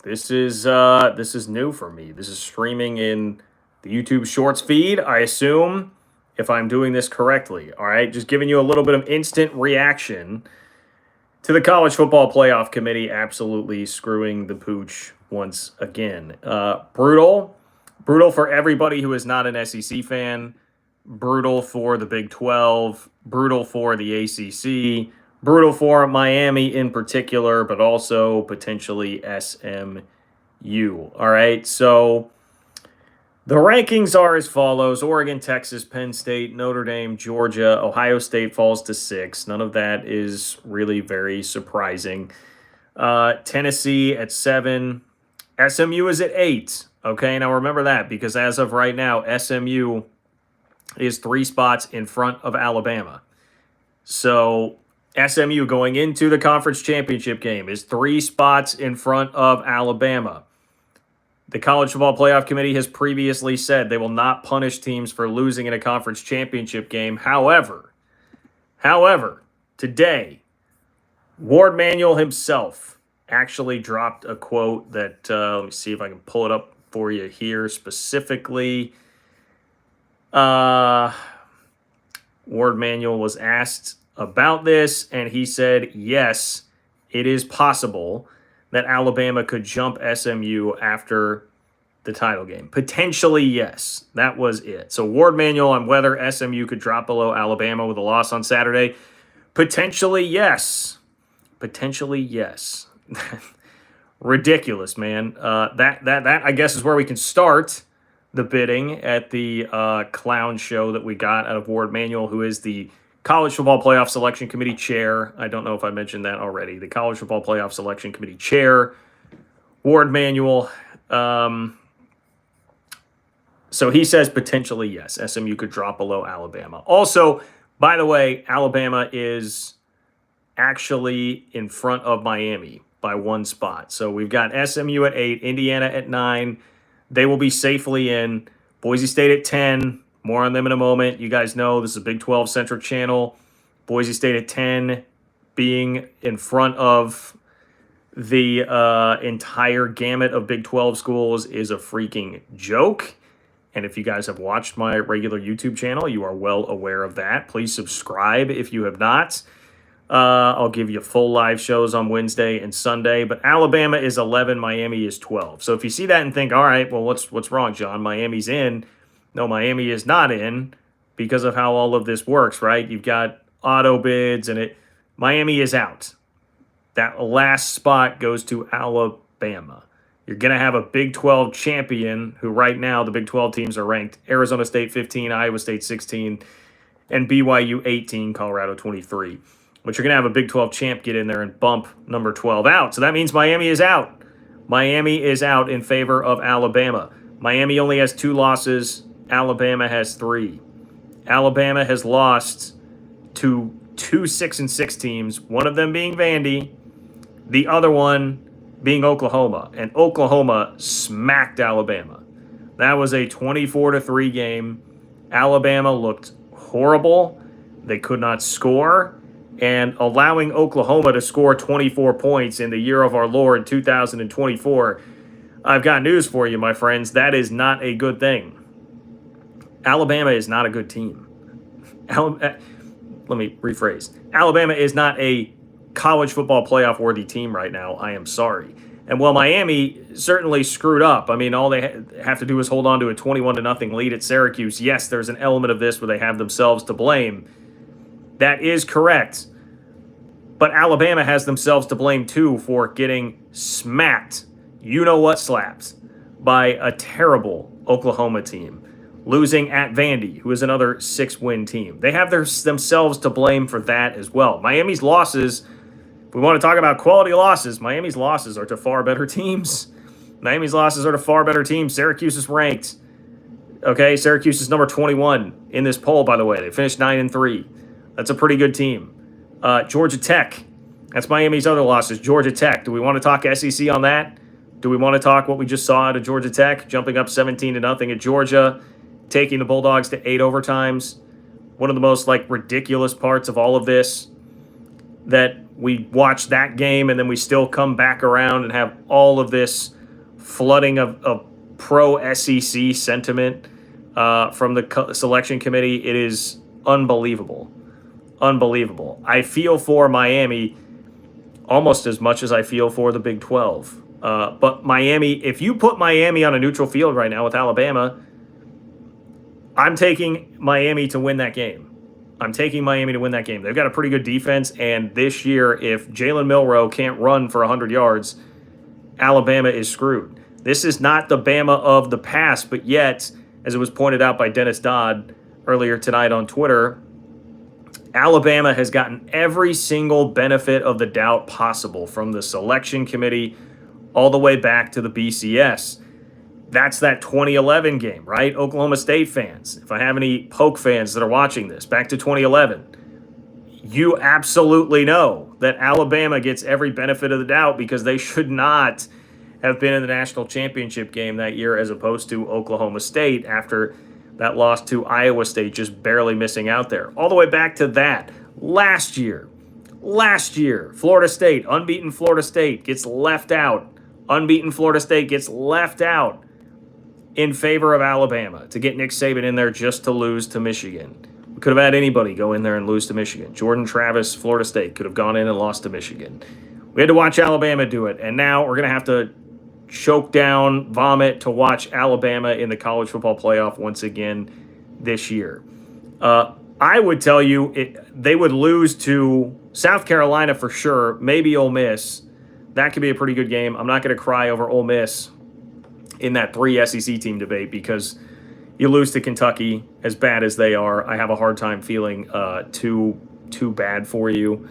This is new for me. This is streaming in the YouTube Shorts feed, I assume, if I'm doing this correctly. All right, just giving you a little bit of instant reaction to the College Football Playoff Committee absolutely screwing the pooch once again. Brutal for everybody who is not an SEC fan. Brutal for the Big 12. Brutal for the ACC. Brutal for Miami in particular, but also potentially SMU. All right, so the rankings are as follows: Oregon, Texas, Penn State, Notre Dame, Georgia, Ohio State falls to 6. None of that is really very surprising. Tennessee at 7. SMU is at 8. Okay, now remember that, because as of right now, SMU is 3 spots in front of Alabama. So SMU going into the conference championship game is 3 spots in front of Alabama. The College Football Playoff Committee has previously said they will not punish teams for losing in a conference championship game. However, today, Ward Manuel himself actually dropped a quote that, let me see if I can pull it up for you here specifically. Ward Manuel was asked about this, and he said, yes, it is possible that Alabama could jump SMU after the title game. Potentially, yes. That was it. So Ward Manuel on whether SMU could drop below Alabama with a loss on Saturday. Potentially, yes. Potentially, yes. Ridiculous, man. That I guess is where we can start the bidding at the clown show that we got out of Ward Manuel, who is the College Football Playoff Selection Committee chair. I don't know if I mentioned that already. The College Football Playoff Selection Committee chair, Ward Manuel. So he says potentially yes, SMU could drop below Alabama. Also, by the way, Alabama is actually in front of Miami by 1 spot. So we've got SMU at 8, Indiana at 9. They will be safely in. Boise State at 10. More on them in a moment. You guys know this is a Big 12 Central Channel. Boise State at 10 being in front of the entire gamut of Big 12 schools is a freaking joke. And if you guys have watched my regular YouTube channel, you are well aware of that. Please subscribe if you have not. I'll give you full live shows on Wednesday and Sunday. But Alabama is 11, Miami is 12. So if you see that and think, all right, well, what's wrong, John? Miami's in. No, Miami is not in because of how all of this works, right? You've got auto bids and Miami is out. That last spot goes to Alabama. You're going to have a Big 12 champion who right now the Big 12 teams are ranked Arizona State 15, Iowa State 16, and BYU 18, Colorado 23. But you're going to have a Big 12 champ get in there and bump number 12 out. So that means Miami is out. Miami is out in favor of Alabama. Miami only has 2 losses. Alabama has 3. Alabama has lost to 2 6-6 teams, one of them being Vandy, the other one being Oklahoma. And Oklahoma smacked Alabama. That was a 24-3 game. Alabama looked horrible. They could not score. And allowing Oklahoma to score 24 points in the year of our Lord 2024, I've got news for you, my friends. That is not a good thing. Alabama is not a good team. Let me rephrase. Alabama is not a college football playoff worthy team right now. I am sorry. And while Miami certainly screwed up, I mean, all they have to do is hold on to a 21-0 lead at Syracuse. Yes, there's an element of this where they have themselves to blame. That is correct. But Alabama has themselves to blame, too, for getting smacked, you-know-what slaps, by a terrible Oklahoma team, losing at Vandy, who is another 6-win team. They have themselves to blame for that as well. Miami's losses, if we want to talk about quality losses, Miami's losses are to far better teams. Miami's losses are to far better teams. Syracuse is ranked. Okay, Syracuse is number 21 in this poll, by the way. They finished 9-3. That's a pretty good team. Georgia Tech. That's Miami's other losses. Georgia Tech. Do we want to talk SEC on that? Do we want to talk what we just saw out of Georgia Tech? Jumping up 17-0 at Georgia, taking the Bulldogs to 8 overtimes. One of the most ridiculous parts of all of this. that we watch that game and then we still come back around and have all of this flooding of pro SEC sentiment from the selection committee. It is unbelievable. Unbelievable. I feel for Miami almost as much as I feel for the Big 12. But Miami, if you put Miami on a neutral field right now with Alabama, I'm taking Miami to win that game. I'm taking Miami to win that game. They've got a pretty good defense, and this year, if Jalen Milroe can't run for 100 yards, Alabama is screwed. This is not the Bama of the past, but yet, as it was pointed out by Dennis Dodd earlier tonight on Twitter, Alabama has gotten every single benefit of the doubt possible from the selection committee all the way back to the BCS. That's that 2011 game, right? Oklahoma State fans, if I have any Polk fans that are watching this, back to 2011, you absolutely know that Alabama gets every benefit of the doubt because they should not have been in the national championship game that year as opposed to Oklahoma State after that loss to Iowa State, just barely missing out there. All the way back to that. Last year, Florida State, unbeaten Florida State gets left out. Unbeaten Florida State gets left out in favor of Alabama to get Nick Saban in there just to lose to Michigan. We could have had anybody go in there and lose to Michigan. Jordan Travis, Florida State, could have gone in and lost to Michigan. We had to watch Alabama do it, and now we're going to have to choke down, vomit to watch Alabama in the college football playoff once again this year. I would tell you they would lose to South Carolina for sure, maybe Ole Miss. That could be a pretty good game. I'm not going to cry over Ole Miss in that 3 SEC team debate because you lose to Kentucky, as bad as they are. I have a hard time feeling too bad for you.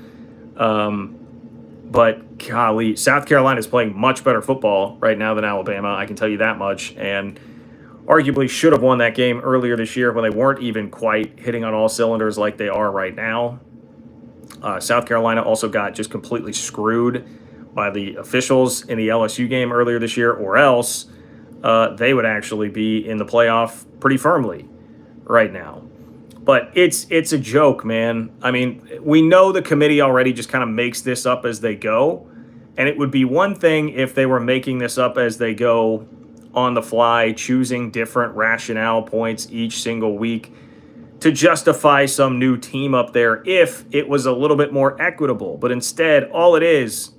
But golly, South Carolina is playing much better football right now than Alabama. I can tell you that much. And arguably should have won that game earlier this year when they weren't even quite hitting on all cylinders like they are right now. South Carolina also got just completely screwed by the officials in the LSU game earlier this year, or else they would actually be in the playoff pretty firmly right now. But it's a joke, man. I mean, we know the committee already just kind of makes this up as they go. And it would be one thing if they were making this up as they go on the fly, choosing different rationale points each single week to justify some new team up there if it was a little bit more equitable. But instead, all it is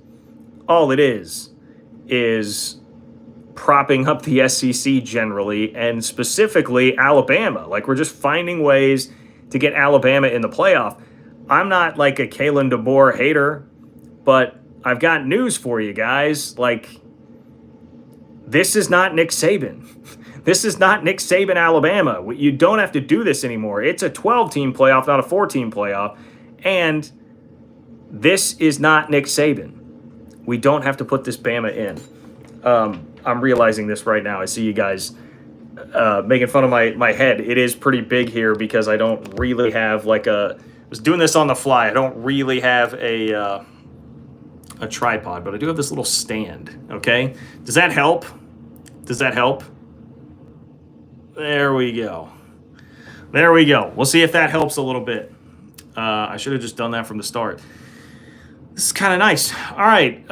propping up the SEC generally, and specifically Alabama. Like, we're just finding ways to get Alabama in the playoff. I'm not like a Kalen DeBoer hater, but I've got news for you guys. Like, this is not Nick Saban. This is not Nick Saban Alabama. You don't have to do this anymore. It's a 12-team playoff, not a 4-team playoff. And this is not Nick Saban. We don't have to put this Bama in. I'm realizing this right now. I see you guys making fun of my head. It is pretty big here because I don't really have I was doing this on the fly. I don't really have a tripod, but I do have this little stand, okay? Does that help? There we go. We'll see if that helps a little bit. I should have just done that from the start. This is kind of nice. All right.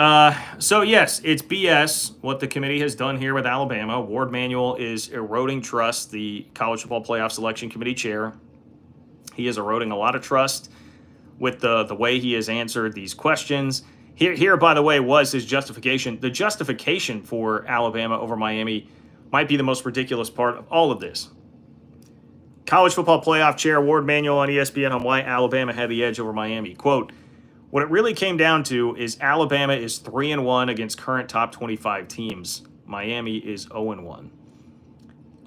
So, yes, it's BS what the committee has done here with Alabama. Ward Manuel is eroding trust, the College Football Playoff Selection Committee chair. He is eroding a lot of trust with the way he has answered these questions. Here, by the way, was his justification. The justification for Alabama over Miami might be the most ridiculous part of all of this. College Football Playoff chair Ward Manuel on ESPN on why Alabama had the edge over Miami. Quote, what it really came down to is Alabama is 3-1 against current top 25 teams. Miami is 0-1.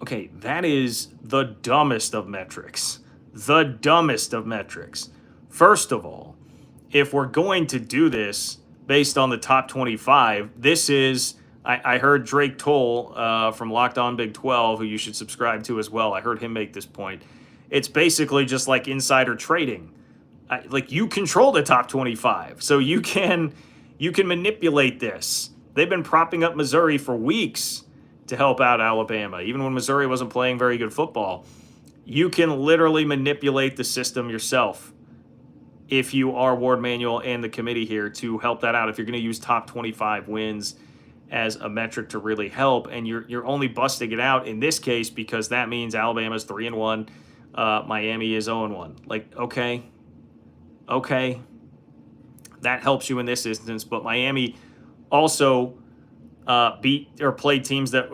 Okay, that is the dumbest of metrics. The dumbest of metrics. First of all, if we're going to do this based on the top 25, this is, I heard Drake Toll from Locked On Big 12, who you should subscribe to as well. I heard him make this point. It's basically just like insider trading. Like, you control the top 25, so you can manipulate this. They've been propping up Missouri for weeks to help out Alabama, even when Missouri wasn't playing very good football. You can literally manipulate the system yourself if you are Ward Manuel and the committee here, to help that out. If you're going to use top 25 wins as a metric to really help, and you're only busting it out in this case because that means Alabama's 3-1, Miami is 0-1. Like, okay, that helps you in this instance, but Miami also beat teams that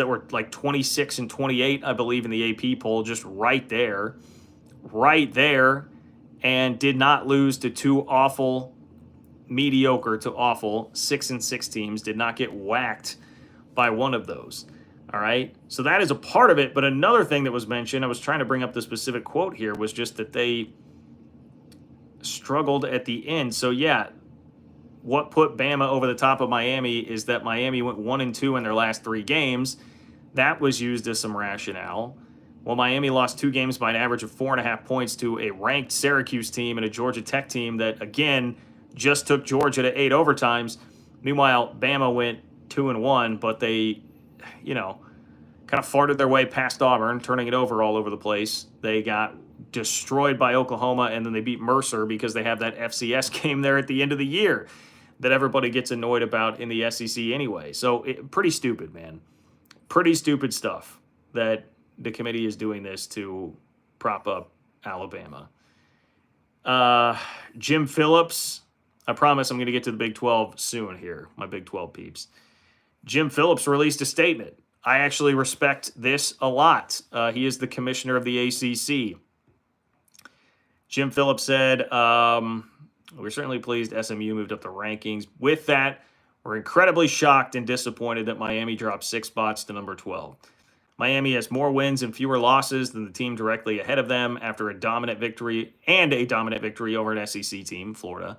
were like 26 and 28, I believe, in the AP poll, just right there, and did not lose to two awful, mediocre to awful 6-6 teams. Did not get whacked by one of those. All right, so that is a part of it. But another thing that was mentioned, I was trying to bring up the specific quote here, was just that they struggled at the end. So yeah, what put Bama over the top of Miami is that Miami went 1-2 in their last 3 games. That was used as some rationale. Well, Miami lost 2 games by an average of 4.5 points to a ranked Syracuse team and a Georgia Tech team that, again, just took Georgia to 8 overtimes. Meanwhile, Bama went 2-1, but they, kind of farted their way past Auburn, turning it over all over the place. They got destroyed by Oklahoma, and then they beat Mercer because they have that FCS game there at the end of the year that everybody gets annoyed about in the SEC anyway. So pretty stupid, man. Pretty stupid stuff that the committee is doing this to prop up Alabama. Jim Phillips, I promise I'm going to get to the Big 12 soon here, my Big 12 peeps. Jim Phillips released a statement. I actually respect this a lot. He is the commissioner of the ACC. Jim Phillips said, we're certainly pleased SMU moved up the rankings. With that, we're incredibly shocked and disappointed that Miami dropped 6 spots to number 12. Miami has more wins and fewer losses than the team directly ahead of them after a dominant victory over an SEC team, Florida,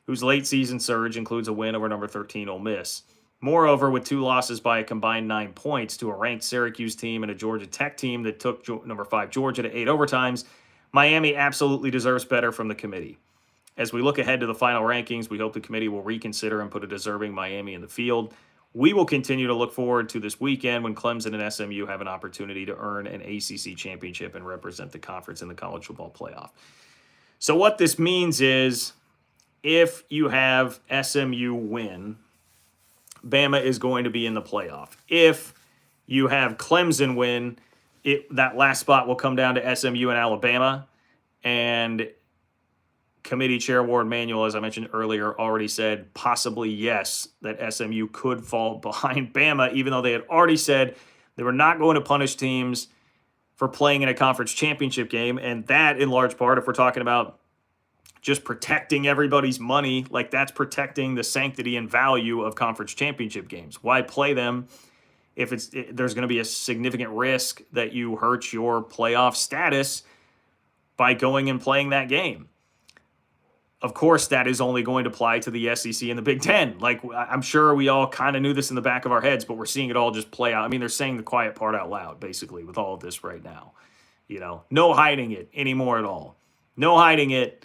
whose late season surge includes a win over number 13 Ole Miss. Moreover, with 2 losses by a combined 9 points to a ranked Syracuse team and a Georgia Tech team that took number 5 Georgia to 8 overtimes, Miami absolutely deserves better from the committee. As we look ahead to the final rankings, we hope the committee will reconsider and put a deserving Miami in the field. We will continue to look forward to this weekend when Clemson and SMU have an opportunity to earn an ACC championship and represent the conference in the college football playoff. So what this means is if you have SMU win, Bama is going to be in the playoff. If you have Clemson win, that last spot will come down to SMU and Alabama. And committee chair Ward Manuel, as I mentioned earlier, already said possibly yes, that SMU could fall behind Bama, even though they had already said they were not going to punish teams for playing in a conference championship game. And that, in large part, if we're talking about just protecting everybody's money, like that's protecting the sanctity and value of conference championship games. Why play them if there's going to be a significant risk that you hurt your playoff status by going and playing that game? Of course, that is only going to apply to the SEC and the Big Ten. Like, I'm sure we all kind of knew this in the back of our heads, but we're seeing it all just play out. I mean, they're saying the quiet part out loud, basically, with all of this right now. No hiding it anymore at all. No hiding it.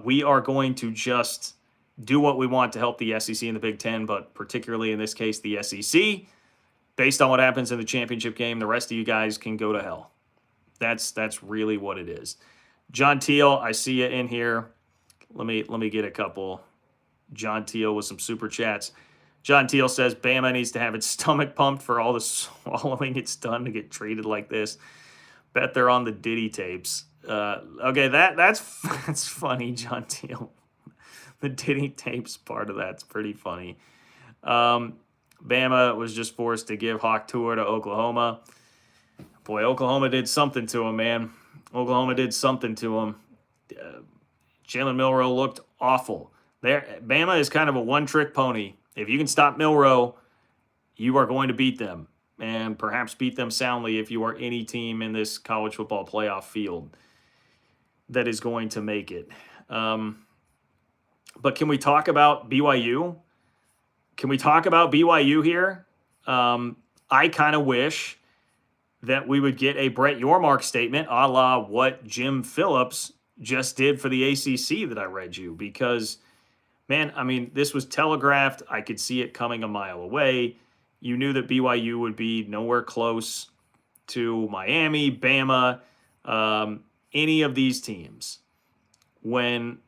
We are going to just do what we want to help the SEC and the Big Ten, but particularly in this case, the SEC. Based on what happens in the championship game, the rest of you guys can go to hell. That's really what it is. John Teal, I see you in here. Let me get a couple. John Teal with some super chats. John Teal says Bama needs to have its stomach pumped for all the swallowing it's done to get treated like this. Bet they're on the Diddy tapes. Okay, that's funny, John Teal. The Diddy tapes part of that's pretty funny. Bama was just forced to give Hawk Tour to Oklahoma. Boy, Oklahoma did something to him, man. Oklahoma did something to him. Jalen Milroe looked awful. Bama is kind of a one-trick pony. If you can stop Milroe, you are going to beat them, and perhaps beat them soundly if you are any team in this college football playoff field that is going to make it. But can we talk about BYU? Can we talk about BYU here? I kind of wish that we would get a Brett Yormark statement a la what Jim Phillips just did for the ACC that I read you, because, man, I mean, this was telegraphed. I could see it coming a mile away. You knew that BYU would be nowhere close to Miami, Bama, any of these teams. when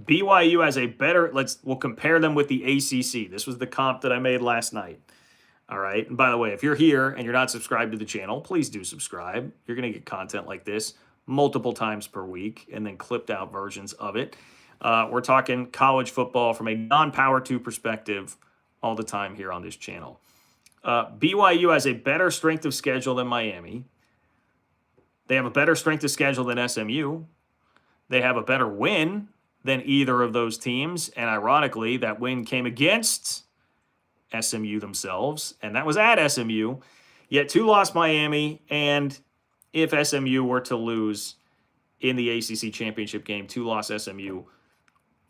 BYU has a better, we'll compare them with the ACC. This was the comp that I made last night. All right. And by the way, if you're here and you're not subscribed to the channel, please do subscribe. You're going to get content like this multiple times per week and then clipped out versions of it. We're talking college football from a non-Power 2 perspective all the time here on this channel. BYU has a better strength of schedule than Miami. They have a better strength of schedule than SMU. They have a better win than either of those teams. And ironically, that win came against SMU themselves, and that was at SMU. Yet 2 lost Miami, and if SMU were to lose in the ACC championship game, 2 lost SMU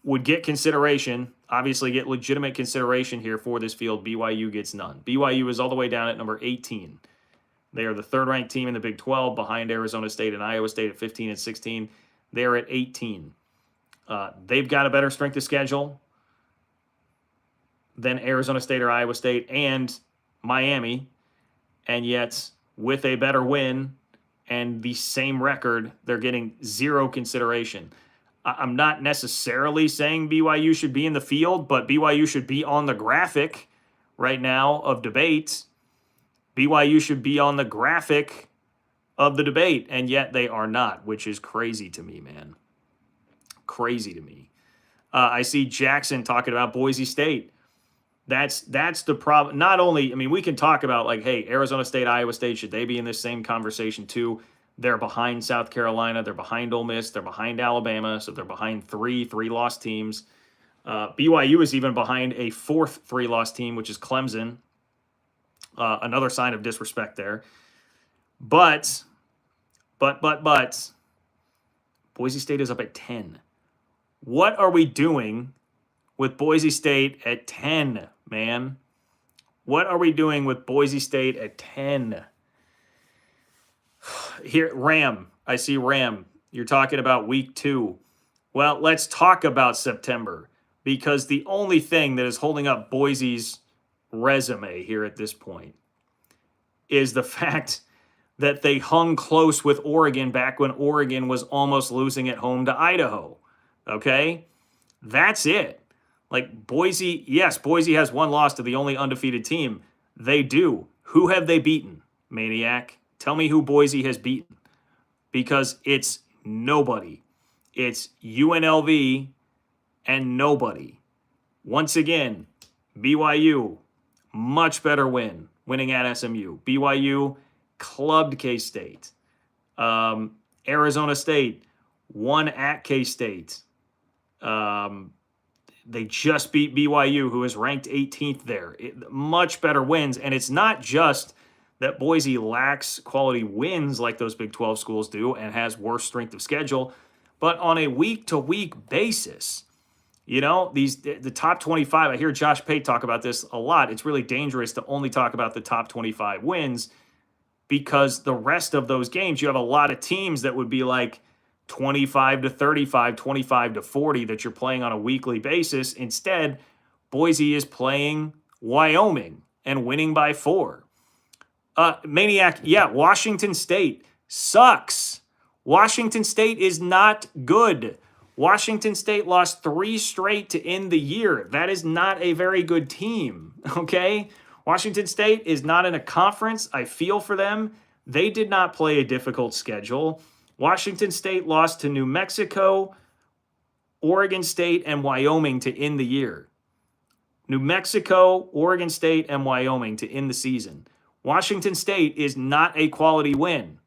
would get consideration, obviously get legitimate consideration here for this field. BYU gets none. BYU is all the way down at number 18. They are the third-ranked team in the Big 12 behind Arizona State and Iowa State at 15 and 16. They're at 18. They've got a better strength of schedule than Arizona State or Iowa State and Miami, and yet with a better win and the same record, they're getting 0 consideration. I'm not necessarily saying BYU should be in the field, but BYU should be on the graphic right now of debate. BYU should be on the graphic of the debate, and yet they are not, which is crazy to me, man. Crazy to me. I see Jackson talking about Boise State. That's the problem. Not only, I mean, we can talk about like, hey, Arizona State, Iowa State, should they be in this same conversation too? They're behind South Carolina. They're behind Ole Miss. They're behind Alabama. So they're behind 3 3-loss teams. BYU is even behind a 4th 3-loss team, which is Clemson. Another sign of disrespect there. But Boise State is up at 10. What are we doing with Boise State at 10, man? What are we doing with Boise State at 10? Here, Ram. I see Ram. You're talking about week 2. Well, let's talk about September, because the only thing that is holding up Boise's resume here at this point is the fact that they hung close with Oregon back when Oregon was almost losing at home to Idaho. Okay? That's it. Like Boise, yes, Boise has 1 loss to the only undefeated team. They do. Who have they beaten, Maniac? Tell me who Boise has beaten. Because it's nobody. It's UNLV and nobody. Once again, BYU, much better win, winning at SMU. BYU clubbed K-State. Arizona State won at K-State. They just beat BYU, who is ranked 18th there. Much better wins, and it's not just that Boise lacks quality wins like those Big 12 schools do and has worse strength of schedule, but on a week-to-week basis. You know, the top 25, I hear Josh Pate talk about this a lot. It's really dangerous to only talk about the top 25 wins, because the rest of those games, you have a lot of teams that would be like 25 to 35, 25 to 40 that you're playing on a weekly basis. Instead, Boise is playing Wyoming and winning by 4. Maniac, yeah, Washington State sucks. Washington State is not good. Washington State lost 3 straight to end the year. That is not a very good team, okay? Washington State is not in a conference. I feel for them. They did not play a difficult schedule. Washington State lost to New Mexico, Oregon State, and Wyoming to end the year. New Mexico, Oregon State, and Wyoming to end the season. Washington State is not a quality win.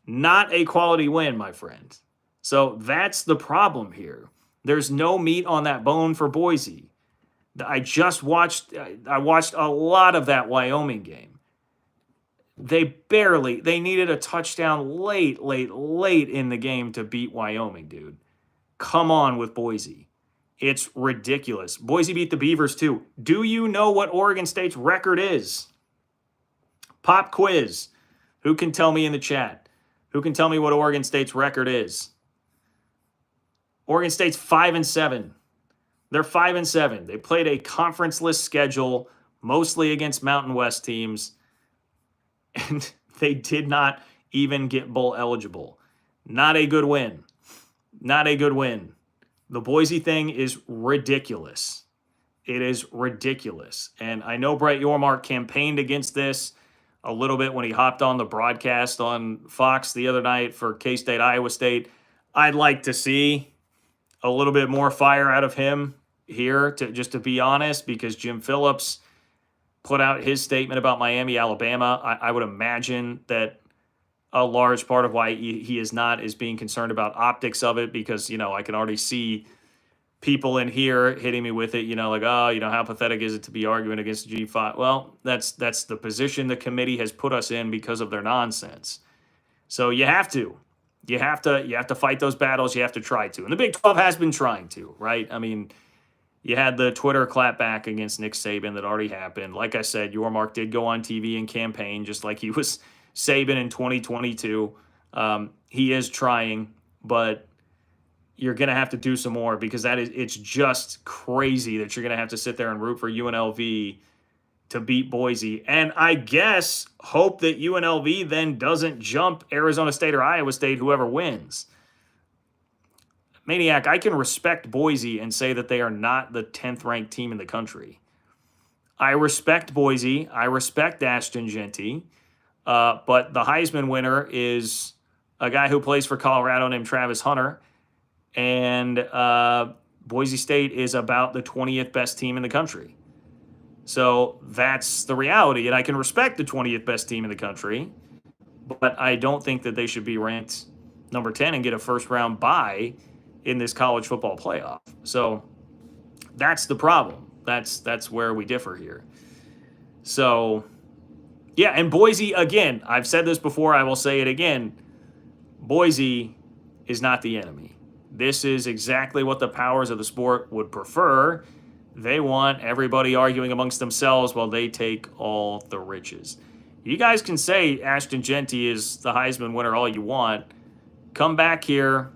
Not a quality win, my friend. So that's the problem here. There's no meat on that bone for Boise. I watched a lot of that Wyoming game. They needed a touchdown late in the game to beat Wyoming, dude. Come on with Boise. It's ridiculous. Boise beat the Beavers too. Do you know what Oregon State's record is? Pop quiz. Who can tell me in the chat? Who can tell me what Oregon State's record is? Oregon State's 5-7. They're 5-7. They played a conference-less schedule, mostly against Mountain West teams, and they did not even get bowl eligible. Not a good win. Not a good win. The Boise thing is ridiculous. It is ridiculous. And I know Brett Yormark campaigned against this a little bit when he hopped on the broadcast on Fox the other night for K-State, Iowa State. I'd like to see a little bit more fire out of him here, to be honest, because Jim Phillips put out his statement about Miami, Alabama. I would imagine that a large part of why he is not is being concerned about optics of it, because, I can already see people in here hitting me with it, like, oh, how pathetic is it to be arguing against G5? Well, that's the position the committee has put us in because of their nonsense. So you have to fight those battles. You have to try to. And the Big 12 has been trying to, right? I mean, you had the Twitter clapback against Nick Saban that already happened. Like I said, Yormark did go on TV and campaign just like he was Saban in 2022. He is trying, but you're going to have to do some more, because it's just crazy that you're going to have to sit there and root for UNLV to beat Boise. And I guess hope that UNLV then doesn't jump Arizona State or Iowa State, whoever wins. Maniac, I can respect Boise and say that they are not the 10th ranked team in the country. I respect Boise. I respect Ashton Jeanty. But the Heisman winner is a guy who plays for Colorado named Travis Hunter. And Boise State is about the 20th best team in the country. So that's the reality. And I can respect the 20th best team in the country, but I don't think that they should be ranked number 10 and get a first-round bye in this college football playoff. So that's the problem. That's where we differ here. So, yeah, and Boise, again, I've said this before, I will say it again, Boise is not the enemy. This is exactly what the powers of the sport would prefer. They want everybody arguing amongst themselves while they take all the riches. You guys can say Ashton Jeanty is the Heisman winner all you want. Come back here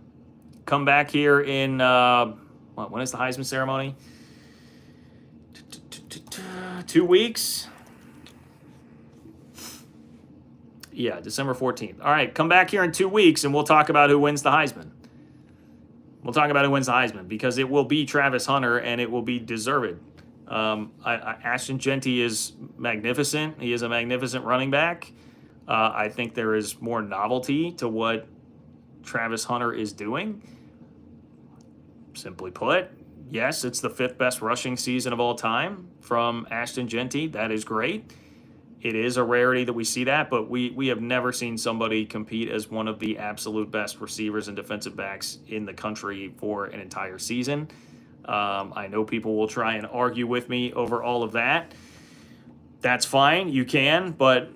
in, when is the Heisman ceremony? 2 weeks? Yeah, December 14th. All right, come back here in 2 weeks and we'll talk about who wins the Heisman. We'll talk about who wins the Heisman, because it will be Travis Hunter and it will be deserved. Ashton Jeanty is magnificent. He is a magnificent running back. I think there is more novelty to what Travis Hunter is doing. Simply put, yes, it's the 5th best rushing season of all time from Ashton Jeanty. That is great. It is a rarity that we see that, but we have never seen somebody compete as one of the absolute best receivers and defensive backs in the country for an entire season. I know people will try and argue with me over all of that. That's fine. You can, but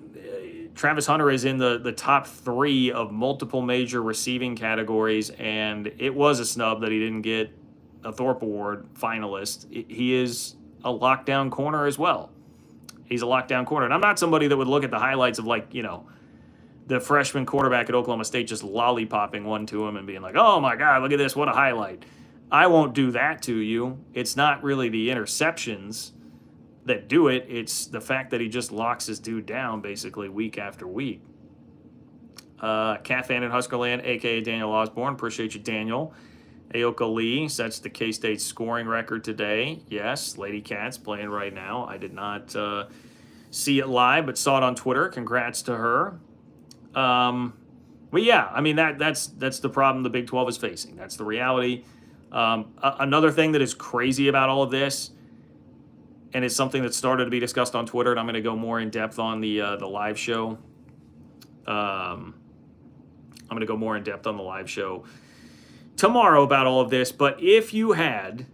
Travis Hunter is in the top 3 of multiple major receiving categories, and it was a snub that he didn't get a Thorpe Award finalist. He is a lockdown corner as well. He's a lockdown corner. And I'm not somebody that would look at the highlights of, like, the freshman quarterback at Oklahoma State just lollipopping one to him and being like, oh, my God, look at this. What a highlight. I won't do that to you. It's not really the interceptions that do it. It's the fact that he just locks his dude down basically week after week. Cat Fan in Huskerland, a.k.a. Daniel Osborne. Appreciate you, Daniel. Aoka Lee sets the K-State scoring record today. Yes, Lady Cat's playing right now. I did not see it live, but saw it on Twitter. Congrats to her. But yeah, I mean, that's the problem the Big 12 is facing. That's the reality. Another thing that is crazy about all of this, and it's something that started to be discussed on Twitter, and I'm going to go more in depth on the live show. I'm going to go more in depth on the live show tomorrow about all of this. But if you had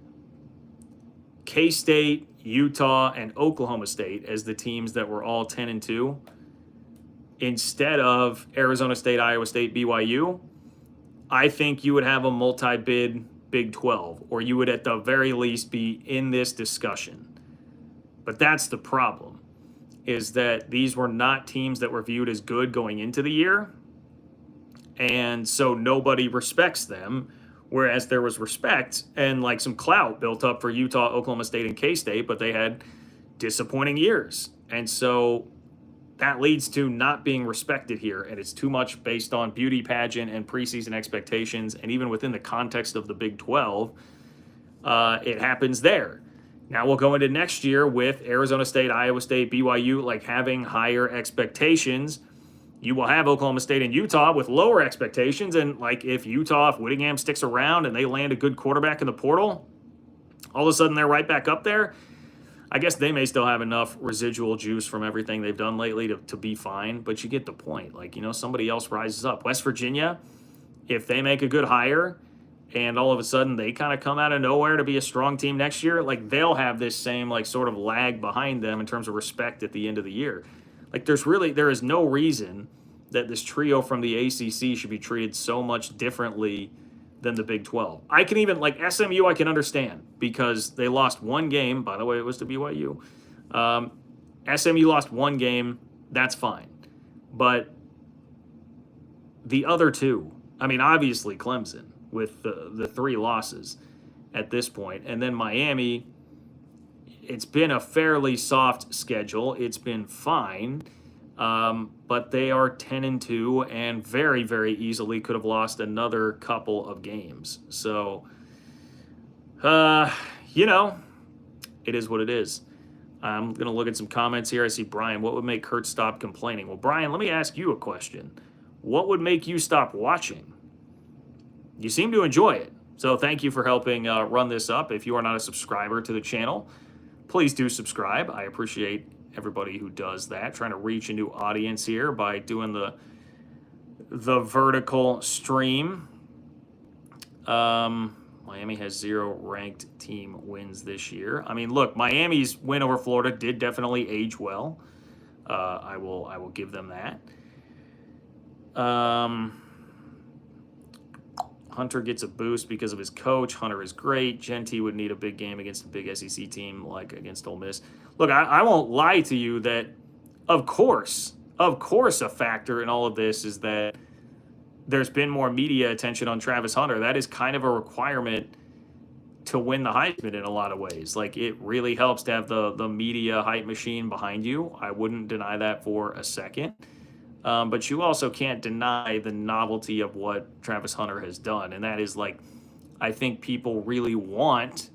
K-State, Utah, and Oklahoma State as the teams that were all 10-2, instead of Arizona State, Iowa State, BYU, I think you would have a multi-bid Big 12, or you would at the very least be in this discussion. But that's the problem, is that these were not teams that were viewed as good going into the year, and so nobody respects them, whereas there was respect and like some clout built up for Utah, Oklahoma State, and K-State, but they had disappointing years. And so that leads to not being respected here, and it's too much based on beauty pageant and preseason expectations, and even within the context of the Big 12, it happens there. Now we'll go into next year with Arizona State, Iowa State, BYU, like having higher expectations. You will have Oklahoma State and Utah with lower expectations, and like if Whittingham sticks around and they land a good quarterback in the portal, all of a sudden they're right back up there. I guess they may still have enough residual juice from everything they've done lately to be fine, but you get the point. Like, somebody else rises up. West Virginia, if they make a good hire and all of a sudden they kind of come out of nowhere to be a strong team next year, like they'll have this same like sort of lag behind them in terms of respect at the end of the year. Like there is no reason that this trio from the ACC should be treated so much differently than the Big 12. I can even, like SMU, I can understand because they lost one game. By the way, it was to BYU. SMU lost one game. That's fine. But the other two, I mean, obviously Clemson with the 3 losses at this point. And then Miami, it's been a fairly soft schedule. It's been fine. But they are 10-2 and very, very easily could have lost another couple of games. So, it is what it is. I'm going to look at some comments here. I see Brian, what would make Kurt stop complaining? Well, Brian, let me ask you a question. What would make you stop watching? You seem to enjoy it. So thank you for helping run this up. If you are not a subscriber to the channel, please do subscribe. I appreciate everybody who does that, trying to reach a new audience here by doing the vertical stream. Miami has 0 ranked team wins this year. I mean, look, Miami's win over Florida did definitely age well. I will give them that. Hunter gets a boost because of his coach. Hunter is great. Genty would need a big game against a big SEC team like against Ole Miss. Look, I won't lie to you that, of course, a factor in all of this is that there's been more media attention on Travis Hunter. That is kind of a requirement to win the Heisman in a lot of ways. Like, it really helps to have the media hype machine behind you. I wouldn't deny that for a second. But you also can't deny the novelty of what Travis Hunter has done. And that is, like, I think people really want,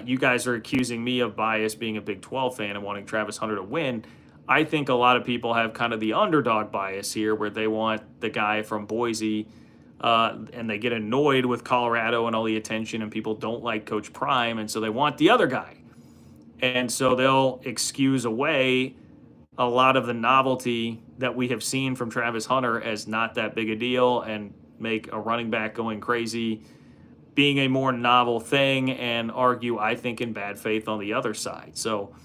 you guys are accusing me of bias being a Big 12 fan and wanting Travis Hunter to win. I think a lot of people have kind of the underdog bias here where they want the guy from Boise and they get annoyed with Colorado and all the attention and people don't like Coach Prime. And so they want the other guy. And so they'll excuse away a lot of the novelty that we have seen from Travis Hunter as not that big a deal and make a running back going crazy being a more novel thing and argue, I think, in bad faith on the other side. So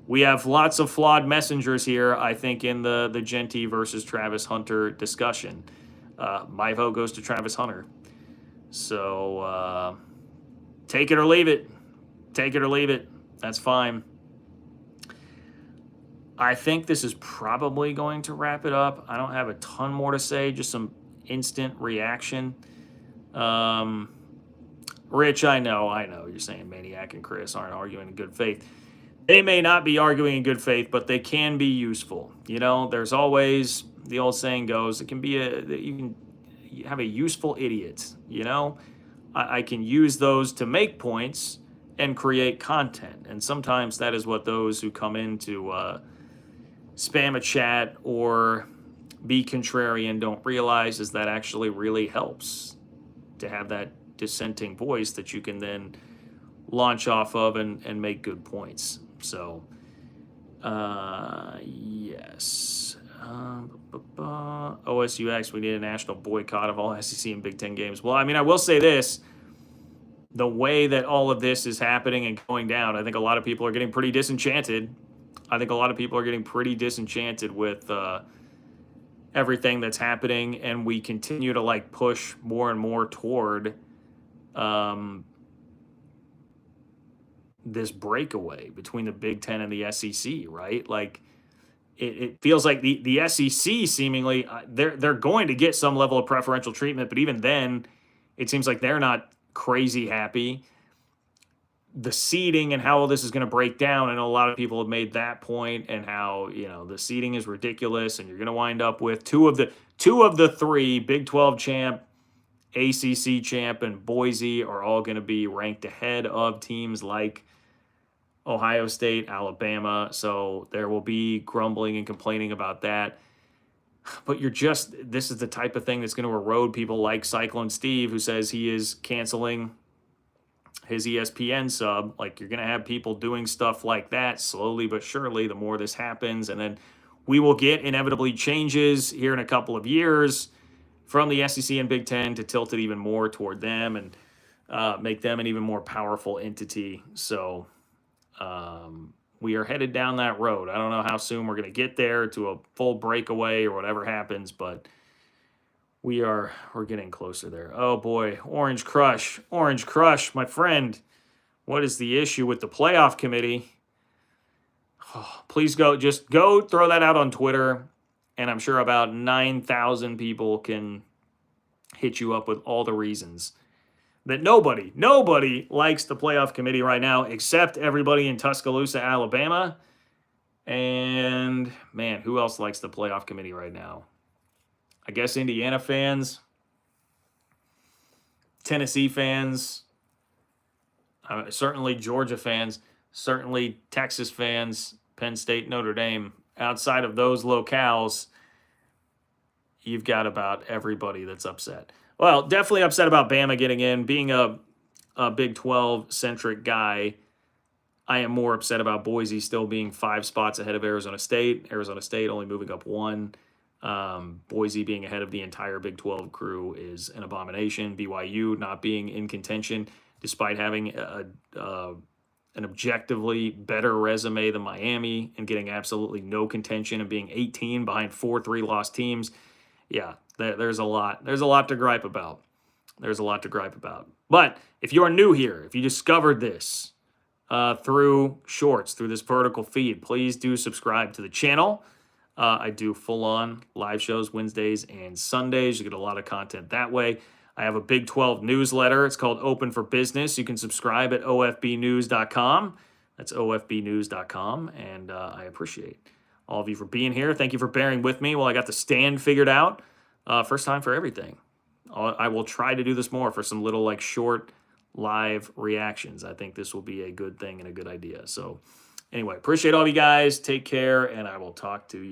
we have lots of flawed messengers here, I think, in the Genty versus Travis Hunter discussion. My vote goes to Travis Hunter. So take it or leave it. Take it or leave it. That's fine. I think this is probably going to wrap it up. I don't have a ton more to say, just some instant reaction. Rich, I know you're saying Maniac and Chris aren't arguing in good faith. They may not be arguing in good faith, but they can be useful. There's always, the old saying goes, it can be you can have a useful idiot. I can use those to make points and create content. And sometimes that is what those who come into spam a chat or be contrarian don't realize, is that actually really helps to have that dissenting voice that you can then launch off of and make good points. So, yes. OSUX, we need a national boycott of all SEC and Big Ten games. Well, I mean, I will say this. The way that all of this is happening and going down, I think a lot of people are getting pretty disenchanted. With everything that's happening, and we continue to push more and more toward this breakaway between the Big Ten and the SEC, right? Like, it feels like the SEC seemingly they're going to get some level of preferential treatment, but even then, it seems like they're not crazy happy. the seeding and how all this is going to break down. I know a lot of people have made that point, and how, the seeding is ridiculous, and you're going to wind up with two of the three Big 12 champ, ACC champ, and Boise are all going to be ranked ahead of teams like Ohio State, Alabama. So there will be grumbling and complaining about that. But this is the type of thing that's going to erode people like Cyclone Steve, who says he is canceling his ESPN sub. Like, you're going to have people doing stuff like that slowly but surely, the more this happens. And then we will get inevitably changes here in a couple of years from the SEC and Big Ten to tilt it even more toward them and make them an even more powerful entity. So we are headed down that road. I don't know how soon we're going to get there to a full breakaway or whatever happens, but we're getting closer there. Oh boy, Orange Crush, my friend. What is the issue with the playoff committee? Oh, please just go throw that out on Twitter, and I'm sure about 9,000 people can hit you up with all the reasons that nobody likes the playoff committee right now, except everybody in Tuscaloosa, Alabama. And man, who else likes the playoff committee right now? I guess Indiana fans, Tennessee fans, certainly Georgia fans, certainly Texas fans, Penn State, Notre Dame. Outside of those locales, you've got about everybody that's upset. Well, definitely upset about Bama getting in. Being a Big 12-centric guy, I am more upset about Boise still being 5 spots ahead of Arizona State. Arizona State only moving up 1. Boise being ahead of the entire Big 12 crew is an abomination. BYU not being in contention despite having an objectively better resume than Miami and getting absolutely no contention and being 18 behind 4 3-loss teams. Yeah, there's a lot. There's a lot to gripe about. But if you're new here, if you discovered this through shorts, through this vertical feed, please do subscribe to the channel. I do full-on live shows Wednesdays and Sundays. You get a lot of content that way. I have a Big 12 newsletter. It's called Open for Business. You can subscribe at ofbnews.com. That's ofbnews.com. And I appreciate all of you for being here. Thank you for bearing with me while I got the stand figured out. First time for everything. I will try to do this more for some little short live reactions. I think this will be a good thing and a good idea. So anyway, appreciate all of you guys. Take care, and I will talk to you